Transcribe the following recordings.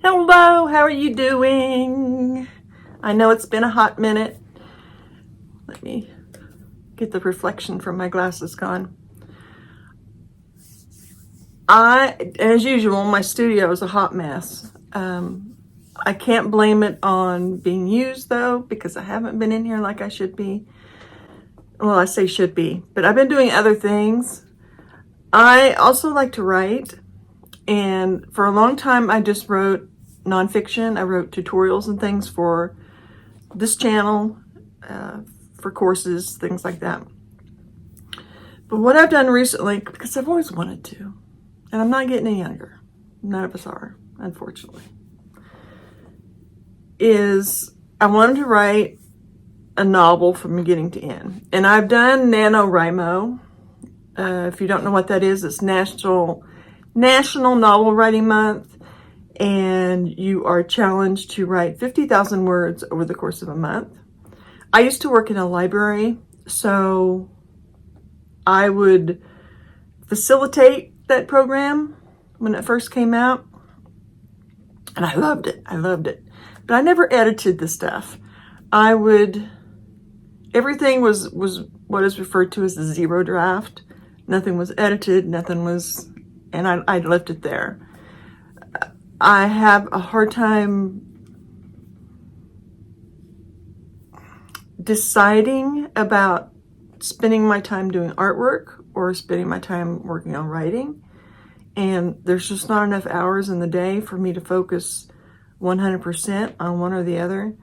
Hello, how are you doing? I know it's been a hot minute. Let me get the reflection from my glasses gone. As usual, my studio is a hot mess. I can't blame it on being used though, because I haven't been in here like I should be. Well, I say should be, but I've been doing other things. I also like to write, and for a long time I just wrote nonfiction. I wrote tutorials and things for this channel, for courses, things like that. But what I've done recently, because I've always wanted to, and I'm not getting any younger, none of us are, unfortunately, is I wanted to write a novel from beginning to end. And I've done NaNoWriMo. If you don't know what that is, it's National Novel Writing Month. And you are challenged to write 50,000 words over the course of a month. I used to work in a library, so I would facilitate that program when it first came out. And I loved it. I loved it. But I never edited the stuff. Everything was what is referred to as the zero draft. Nothing was edited, nothing was, and I left it there. I have a hard time deciding about spending my time doing artwork or spending my time working on writing. And there's just not enough hours in the day for me to focus 100% on one or the other.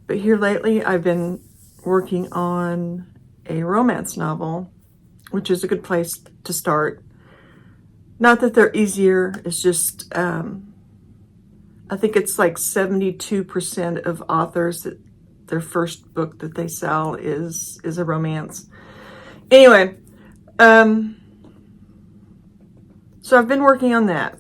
But here lately, I've been working on a romance novel, which is a good place to start. Not that they're easier, it's just, I think it's like 72% of authors that their first book that they sell is a romance. Anyway, so I've been working on that.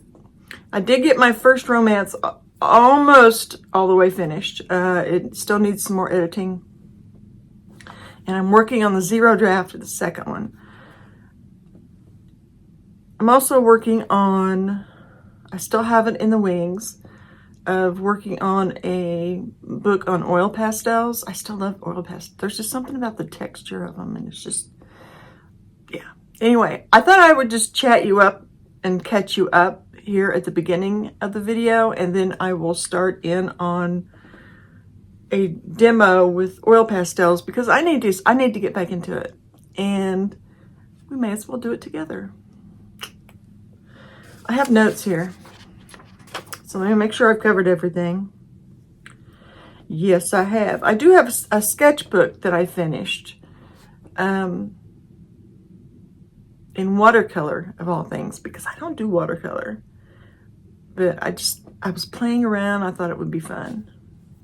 I did get my first romance almost all the way finished. It still needs some more editing. And I'm working on the zero draft of the second one. I'm also working on, I still have it in the wings, of working on a book on oil pastels. I still love oil pastels. There's just something about the texture of them, and it's just, yeah. Anyway, I thought I would just chat you up and catch you up here at the beginning of the video, and then I will start in on a demo with oil pastels, because I need to get back into it, and we may as well do it together. I have notes here, so let me make sure I've covered everything. Yes, I have. I do have a sketchbook that I finished in watercolor, of all things, because I don't do watercolor. But I was playing around. I thought it would be fun.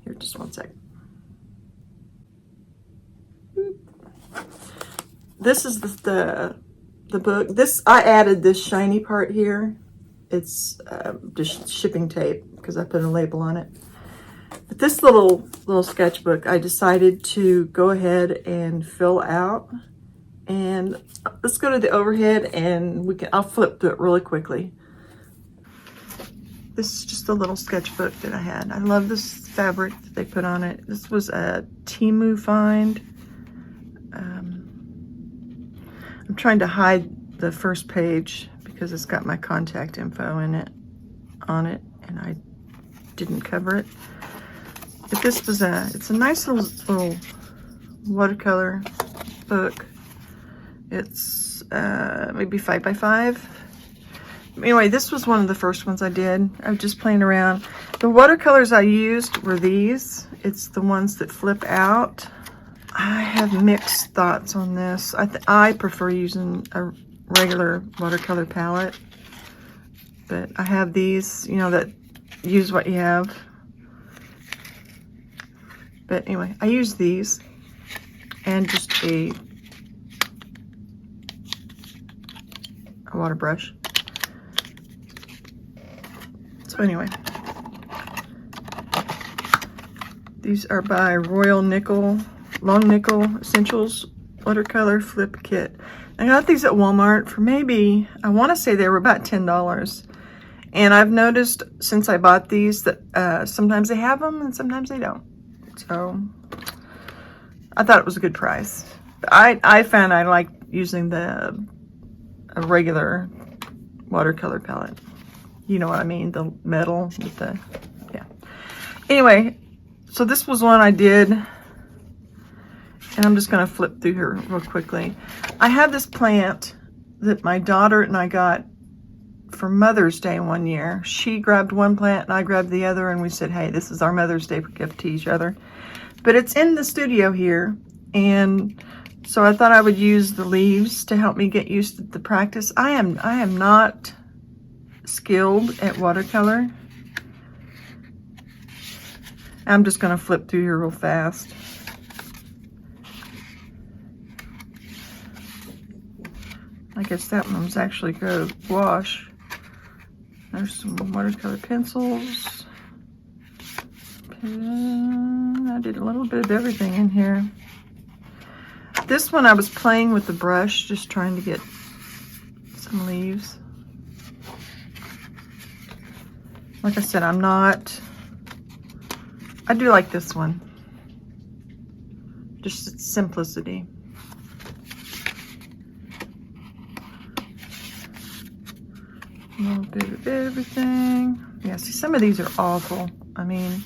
Here, just one second. This is the book. I added this shiny part here. It's just shipping tape because I put a label on it. But this little sketchbook, I decided to go ahead and fill out. And let's go to the overhead, and I'll flip through it really quickly. This is just a little sketchbook that I had. I love this fabric that they put on it. This was a Temu find. I'm trying to hide the first page because it's got my contact info on it, and I didn't cover it. But this was it's a nice little watercolor book. It's maybe 5x5. Anyway, this was one of the first ones I did. I was just playing around. The watercolors I used were these. It's the ones that flip out. I have mixed thoughts on this. I prefer using a regular watercolor palette, but I have these, that use what you have. But anyway, I use these and just a water brush. So anyway, these are by Royal Long Nickel Essentials Watercolor Flip Kit. I got these at Walmart for maybe, I want to say they were about $10. And I've noticed since I bought these that sometimes they have them and sometimes they don't. So I thought it was a good price. I found I like using a regular watercolor palette. You know what I mean? The metal with the, yeah. Anyway, so this was one I did. And I'm just going to flip through here real quickly. I have this plant that my daughter and I got for Mother's Day one year. She grabbed one plant and I grabbed the other, and we said, hey, this is our Mother's Day gift to each other. But it's in the studio here, and so I thought I would use the leaves to help me get used to the practice. I am not skilled at watercolor. I'm just going to flip through here real fast. I guess that one was actually good wash. There's some watercolor pencils. I did a little bit of everything in here. This one I was playing with the brush, just trying to get some leaves. Like I said, I do like this one. Just its simplicity. A little bit of everything. Yeah, see, some of these are awful. I mean,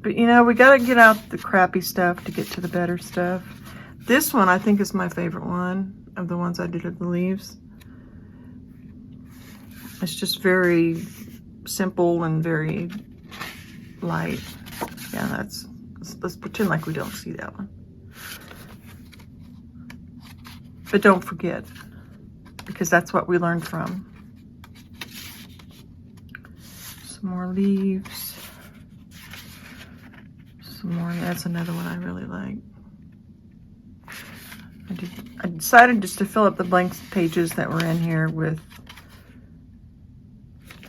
but you know, we got to get out the crappy stuff to get to the better stuff. This one I think is my favorite one of the ones I did of the leaves. It's just very simple and very light. Yeah, let's pretend like we don't see that one. But don't forget, because that's what we learned from. Some more leaves. Some more, that's another one I really like. I decided just to fill up the blank pages that were in here with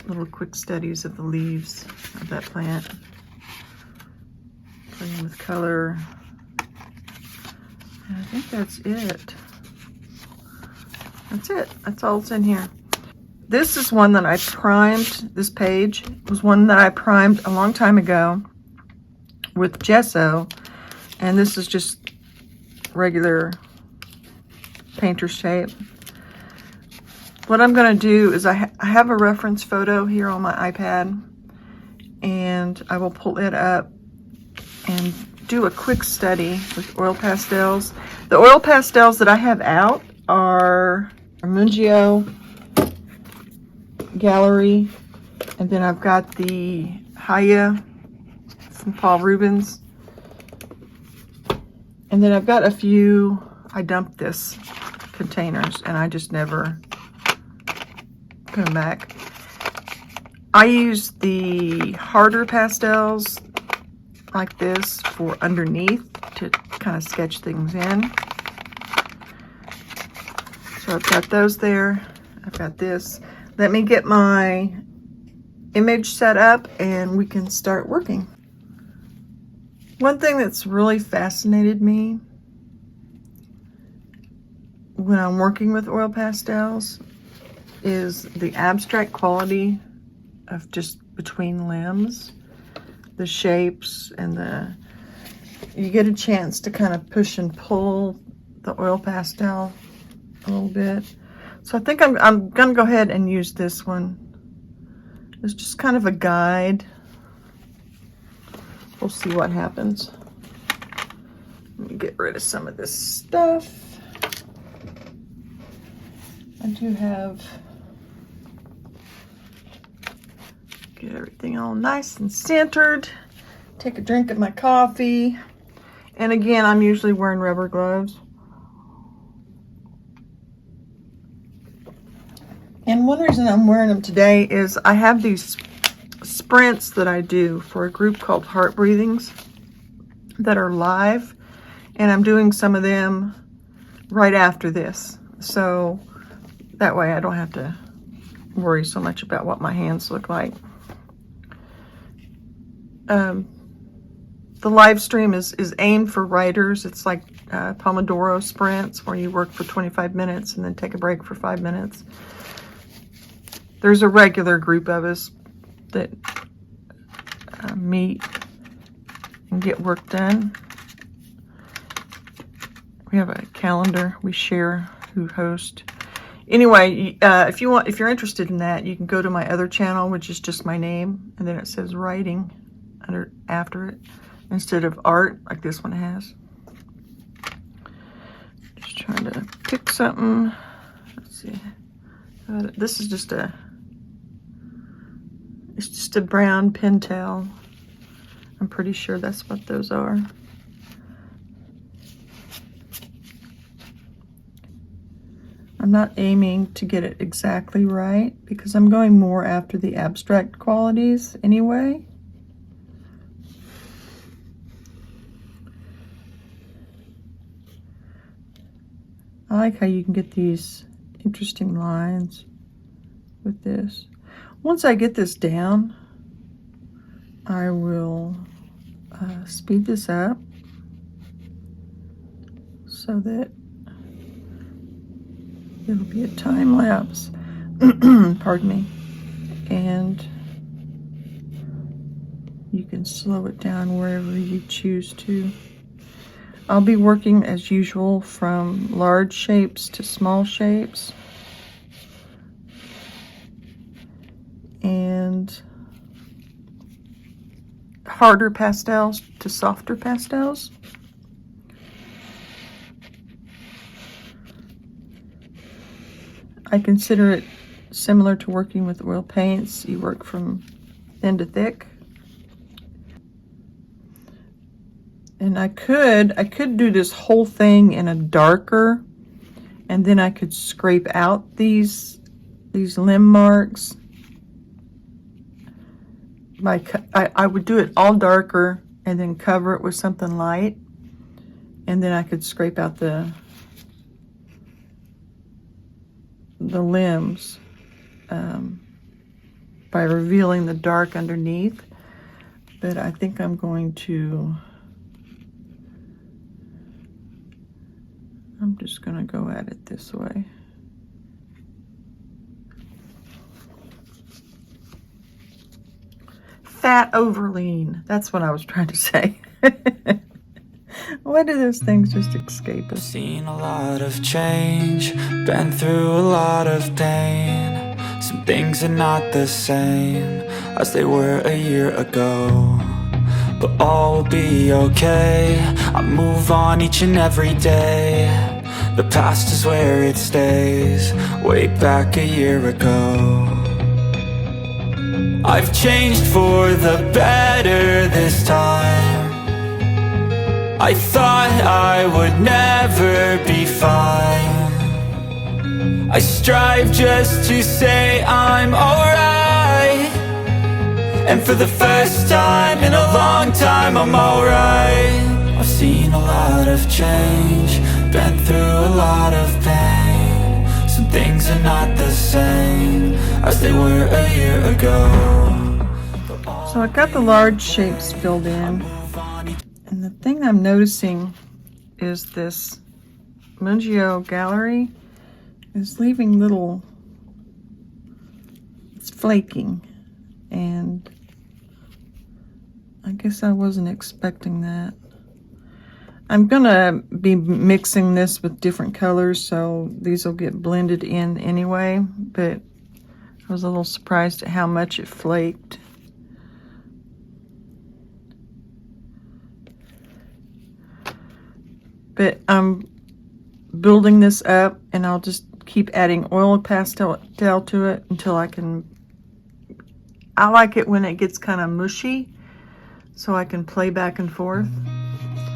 little quick studies of the leaves of that plant. Playing with color. And I think that's it. That's it. That's all that's in here. This is one that I primed. This page was one that I primed a long time ago with gesso. And this is just regular painter's tape. What I'm going to do is I have a reference photo here on my iPad, and I will pull it up and do a quick study with oil pastels. The oil pastels that I have out are Mungio Gallery, and then I've got the Haya from Paul Rubens, and then I've got a few. I dumped this containers and I just never put them back. I use the harder pastels like this for underneath to kind of sketch things in. So I've got those there. I've got this. Let me get my image set up and we can start working. One thing that's really fascinated me when I'm working with oil pastels is the abstract quality of just between limbs, the shapes, and you get a chance to kind of push and pull the oil pastel a little bit. So I think I'm gonna go ahead and use this one. It's just kind of a guide. We'll see what happens. Let me get rid of some of this stuff. I do have, get everything all nice and centered. Take a drink of my coffee. And again, I'm usually wearing rubber gloves. And one reason I'm wearing them today is I have these sprints that I do for a group called Heart Breathings that are live. And I'm doing some of them right after this. So that way I don't have to worry so much about what my hands look like. The live stream is aimed for writers. It's like Pomodoro sprints where you work for 25 minutes and then take a break for 5 minutes. there's a regular group of us that meet and get work done. We have a calendar we share who host. Anyway, if you're interested in that, you can go to my other channel, which is just my name, and then it says writing after it instead of art like this one has. Just trying to pick something. Let's see. This is just it's just a brown pintail. I'm pretty sure that's what those are. I'm not aiming to get it exactly right because I'm going more after the abstract qualities anyway. I like how you can get these interesting lines with this. Once I get this down, I will speed this up so that it'll be a time lapse. Pardon me. And you can slow it down wherever you choose to. I'll be working as usual from large shapes to small shapes. And harder pastels to softer pastels. I consider it similar to working with oil paints. You work from thin to thick. And I could do this whole thing in a darker, and then I could scrape out these limb marks. I would do it all darker and then cover it with something light, and then I could scrape out the limbs by revealing the dark underneath. But I think I'm just going to go at it this way. Fat overlean. That's what I was trying to say. Why do those things just escape us? Seen a lot of change, been through a lot of pain. Some things are not the same as they were a year ago, but all will be okay. I move on each and every day. The past is where it stays, way back a year ago. I've changed for the better this time. I thought I would never be fine. I strive just to say I'm alright, and for the first time in a long time I'm alright. I've seen a lot of change, been through a lot of pain. Some things are not the same as they were a year ago. So I got the large shapes filled in. And the thing I'm noticing is this Mungio gallery is leaving it's flaking. And I guess I wasn't expecting that. I'm gonna be mixing this with different colors, so these will get blended in anyway, but I was a little surprised at how much it flaked. But I'm building this up, and I'll just keep adding oil pastel to it until I like it when it gets kind of mushy, so I can play back and forth.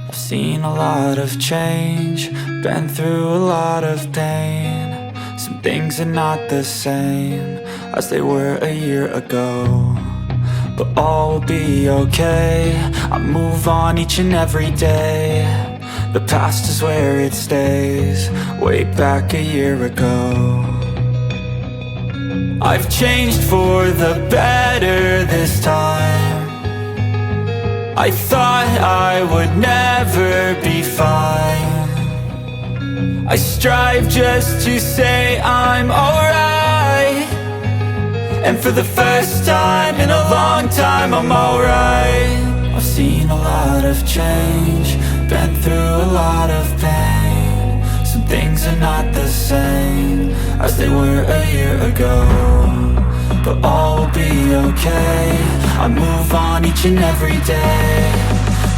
I've seen a lot of change, been through a lot of pain. Some things are not the same as they were a year ago, but all will be okay. I move on each and every day. The past is where it stays, way back a year ago. I've changed for the better this time. I thought I would never be fine. I strive just to say I'm alright, And for the first time in a long time, I'm alright. I've seen a lot of change, been through a lot of pain. Some things are not the same as they were a year ago, but all will be okay. I move on each and every day.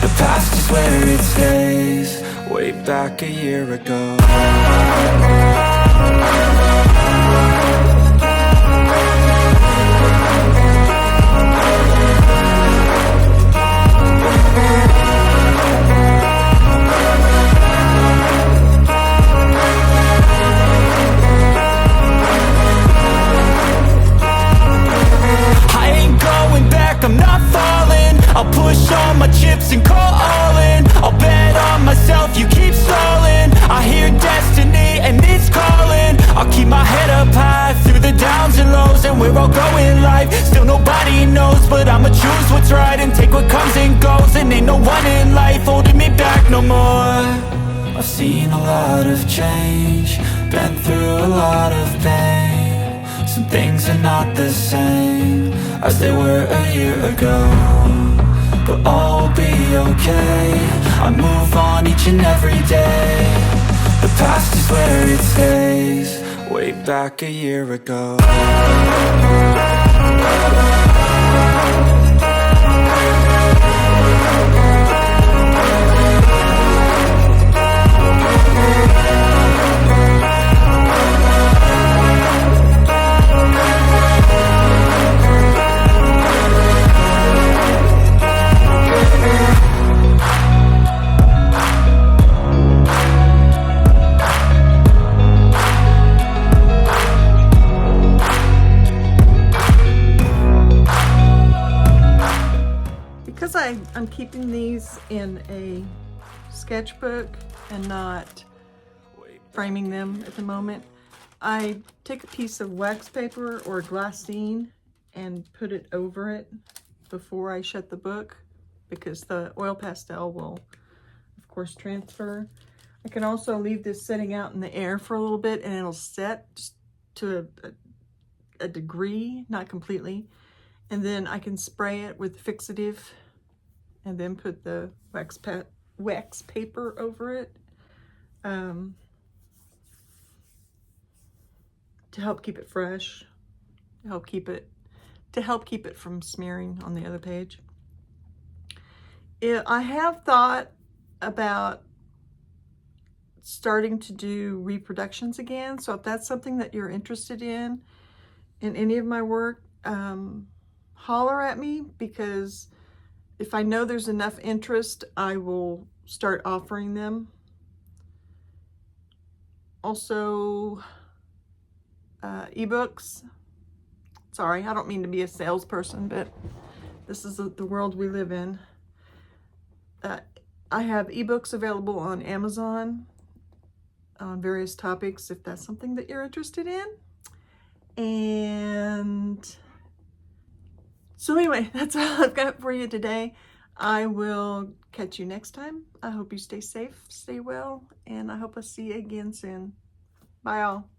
The past is where it stays, way back a year ago. I'm not falling, I'll push all my chips and call all in. I'll bet on myself, you keep stalling. I hear destiny and it's calling. I'll keep my head up high through the downs and lows. And we're all going life, still nobody knows. But I'ma choose what's right and take what comes and goes. And ain't no one in life holding me back no more. I've seen a lot of change, been through a lot of pain. Some things are not the same as they were a year ago, but all will be okay. I move on each and every day. The past is where it stays, way back a year ago. I'm keeping these in a sketchbook and not framing them at the moment. I take a piece of wax paper or glassine and put it over it before I shut the book, because the oil pastel will, of course, transfer. I can also leave this sitting out in the air for a little bit and it'll set just to a degree, not completely. And then I can spray it with fixative and then put the wax paper over it to help keep it fresh, to help keep it from smearing on the other page. I have thought about starting to do reproductions again, so if that's something that you're interested in any of my work, holler at me, because if I know there's enough interest, I will start offering them. Also, ebooks. Sorry, I don't mean to be a salesperson, but this is the world we live in. I have ebooks available on Amazon on various topics, if that's something that you're interested in. And so anyway, that's all I've got for you today. I will catch you next time. I hope you stay safe, stay well, and I hope I'll see you again soon. Bye all.